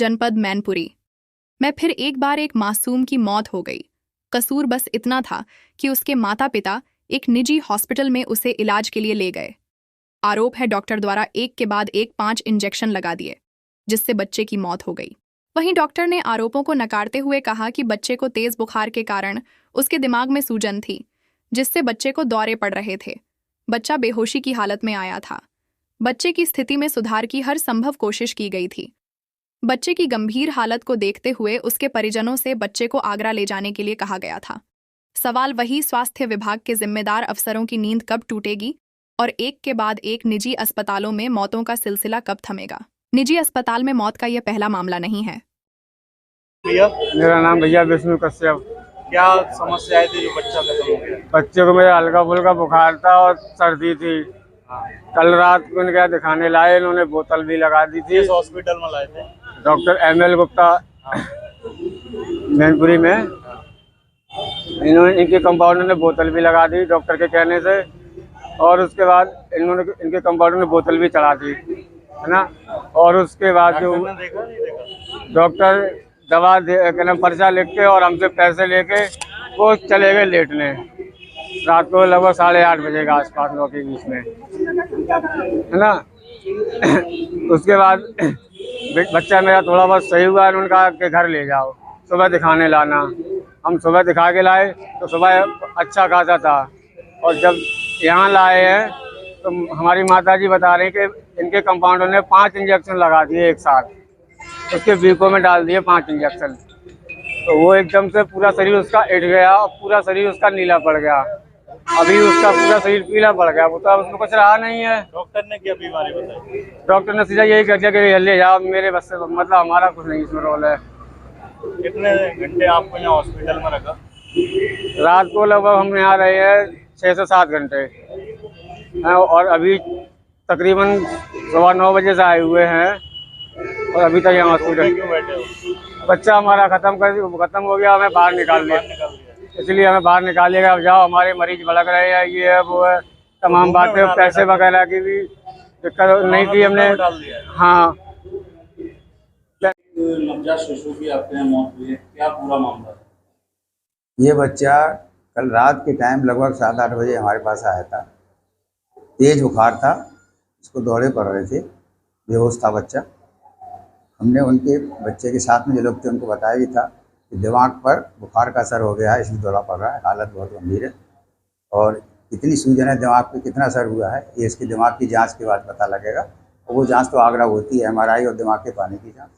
जनपद मैनपुरी में फिर एक बार एक मासूम की मौत हो गई। कसूर बस इतना था कि उसके माता पिता एक निजी हॉस्पिटल में उसे इलाज के लिए ले गए। आरोप है डॉक्टर द्वारा एक के बाद एक 5 इंजेक्शन लगा दिए, जिससे बच्चे की मौत हो गई। वहीं डॉक्टर ने आरोपों को नकारते हुए कहा कि बच्चे को तेज बुखार के कारण उसके दिमाग में सूजन थी, जिससे बच्चे को दौरे पड़ रहे थे। बच्चा बेहोशी की हालत में आया था। बच्चे की स्थिति में सुधार की हर संभव कोशिश की गई थी। बच्चे की गंभीर हालत को देखते हुए उसके परिजनों से बच्चे को आगरा ले जाने के लिए कहा गया था। सवाल वही, स्वास्थ्य विभाग के जिम्मेदार अफसरों की नींद कब टूटेगी और एक के बाद एक निजी अस्पतालों में मौतों का सिलसिला कब थमेगा। निजी अस्पताल में मौत का यह पहला मामला नहीं है। भैया, मेरा नाम भैया विष्णु कश्यप। क्या समस्या थी जो बच्चा खत्म हो गया? बच्चे को मेरा हल्का फुल्का बुखार था और सर्दी थी। कल रात को इनके दिखाने लाए, इन्होंने बोतल भी लगा दी थी। किस हॉस्पिटल में लाए थे? डॉक्टर ML गुप्ता मैनपुरी में। इनके कंपाउंडर ने बोतल भी लगा दी डॉक्टर के कहने से, और उसके बाद इनके कंपाउंडर ने बोतल भी चढ़ा दी, है ना। और उसके बाद जो देखा नहीं देखा? डॉक्टर दवा पर्चा लिख के और हमसे पैसे लेके वो चले गए लेटने। रात को लगभग 8:30 बजे के आसपास 9 के बीच में, है ना। उसके बाद बच्चा मेरा थोड़ा बहुत सही हुआ, उन्होंने कहा कि घर ले जाओ, सुबह दिखाने लाना। हम सुबह दिखा के लाए तो सुबह अच्छा खासा था, और जब यहाँ लाए हैं तो हमारी माताजी बता रही कि इनके कंपाउंडर ने 5 इंजेक्शन लगा दिए एक साथ, उसके बीको में डाल दिए 5 इंजेक्शन। तो वो एकदम से पूरा शरीर उसका इट गया और पूरा शरीर उसका नीला पड़ गया। अभी उसका पूरा शरीर पीला पड़ गया, वो तो अब उसमें कुछ रहा नहीं है। डॉक्टर ने क्या बीमारी बताई? डॉक्टर ने सीधा यही कह दिया कि ले जाओ, मेरे बस से मतलब हमारा कुछ नहीं इसमें रोल है। कितने घंटे आपको यहाँ हॉस्पिटल में रखा? रात को लगभग हम यहाँ रहे हैं 6 से 7 घंटे, और अभी तकरीबन 9:15 बजे से आए हुए हैं, और अभी तक यहाँ हॉस्पिटल। क्यों बैठे हो? बच्चा हमारा खत्म हो गया, हमें बाहर निकाल दिया, इसलिए हमें बाहर निकाल दिया। अब जाओ, हमारे मरीज भड़क रहे हैं, ये है वो है, तमाम बातें, पैसे वगैरह की भी दिक्कत नहीं थी हमने। हाँ, नवजात शिशु की आपके यहाँ मौत हुई है, क्या पूरा मामला है? ये बच्चा कल रात के टाइम लगभग 7-8 बजे हमारे पास आया था। तेज बुखार था, उसको दौरे पड़ रहे थे, बेहोश था बच्चा। हमने उनके बच्चे के साथ में जो लोग थे उनको बताया भी था कि दिमाग पर बुखार का असर हो गया है, इसलिए दौरा पड़ रहा है, हालत बहुत गंभीर है, और कितनी सूजन है दिमाग पे, कितना असर हुआ है, ये इसके दिमाग की जांच के बाद पता लगेगा। और वो जांच तो आगरा होती है, MRI और दिमाग के पानी की जांच।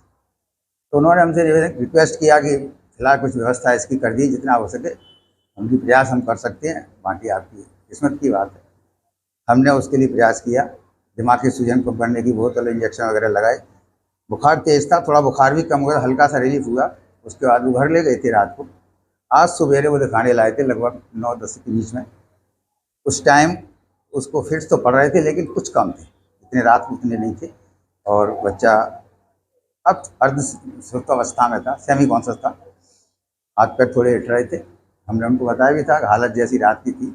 तो उन्होंने हमसे रिक्वेस्ट किया कि फिलहाल कुछ व्यवस्था इसकी कर दी, जितना हो सके उनकी प्रयास हम कर सकते हैं, बाकी आपकी किस्मत की बात है। हमने उसके लिए प्रयास किया, दिमाग की सूजन को बढ़ने की बोतल, इंजेक्शन वगैरह लगाए। बुखार तेज था, थोड़ा बुखार भी कम हुआ, हल्का सा रिलीफ हुआ। उसके बाद वो घर ले गए थे रात को। आज सवेरे वो दिखाने लाए थे लगभग 9-10 के बीच में। उस टाइम उसको फिट्स तो पड़ रहे थे, लेकिन कुछ कम थे, इतने रात में इतने नहीं थे। और बच्चा अब अर्ध सुप्तावस्था में था, सेमी कॉन्शियस था, हाथ पैर थोड़े हिट रहे थे। हमने उनको बताया भी था कि हालत जैसी रात की थी,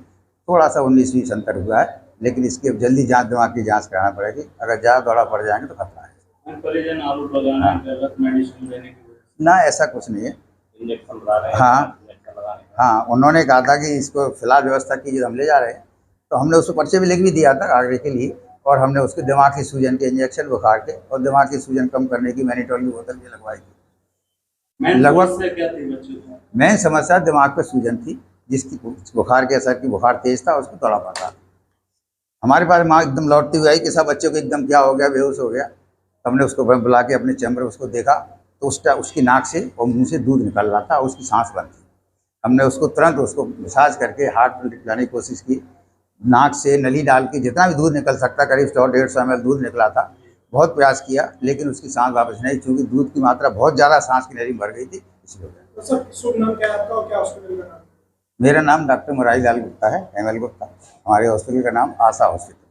थोड़ा सा 19-20 अंतर हुआ है, लेकिन इसकी अब जल्दी जांच, दिमाग की जांच कराना पड़ेगी। अगर ज़्यादा दौरा पड़ जाएंगे तो खतरा है। परिजन आरोप लगाना है गलत मेडिसिन देने की वजह ना, ऐसा कुछ नहीं है। से इंजेक्शन लगा रहे हैं। हाँ, उन्होंने कहा था कि इसको फिलहाल व्यवस्था कीजिए, हम ले जा रहे हैं। तो हमने उसको पर्चे भी लिख भी दिया था आगरे के लिए, और हमने उसके दिमाग की सूजन के इंजेक्शन, बुखार के, और दिमाग की सूजन कम करने की मैनिटोल की बोतल भी लगवाई थी। लगभग क्या थी बच्चे को? मेन समस्या दिमाग पर सूजन थी, जिसकी बुखार के असर की, बुखार तेज था, उसको दौरा पड़ रहा था। हमारे पास माँ एकदम लौटती हुई आई कि सब बच्चे को एकदम क्या हो गया, बेहोश हो गया। हमने उसको बुला के अपने चैम्बर में उसको देखा, तो उसकी नाक से और मुंह से दूध निकल रहा था, उसकी सांस बंद थी। हमने उसको तुरंत उसको मसाज करके हार्ट में लाने की कोशिश की, नाक से नली डाल के जितना भी दूध निकल सकता, करीब 100-150 ml दूध निकला था। बहुत प्रयास किया, लेकिन उसकी सांस वापस नहीं, चूँकि दूध की मात्रा बहुत ज़्यादा सांस की नली भर गई थी, इसलिए। मेरा नाम डॉक्टर मुरारी लाल गुप्ता है, ML गुप्ता। हमारे हॉस्पिटल का नाम आशा हॉस्पिटल।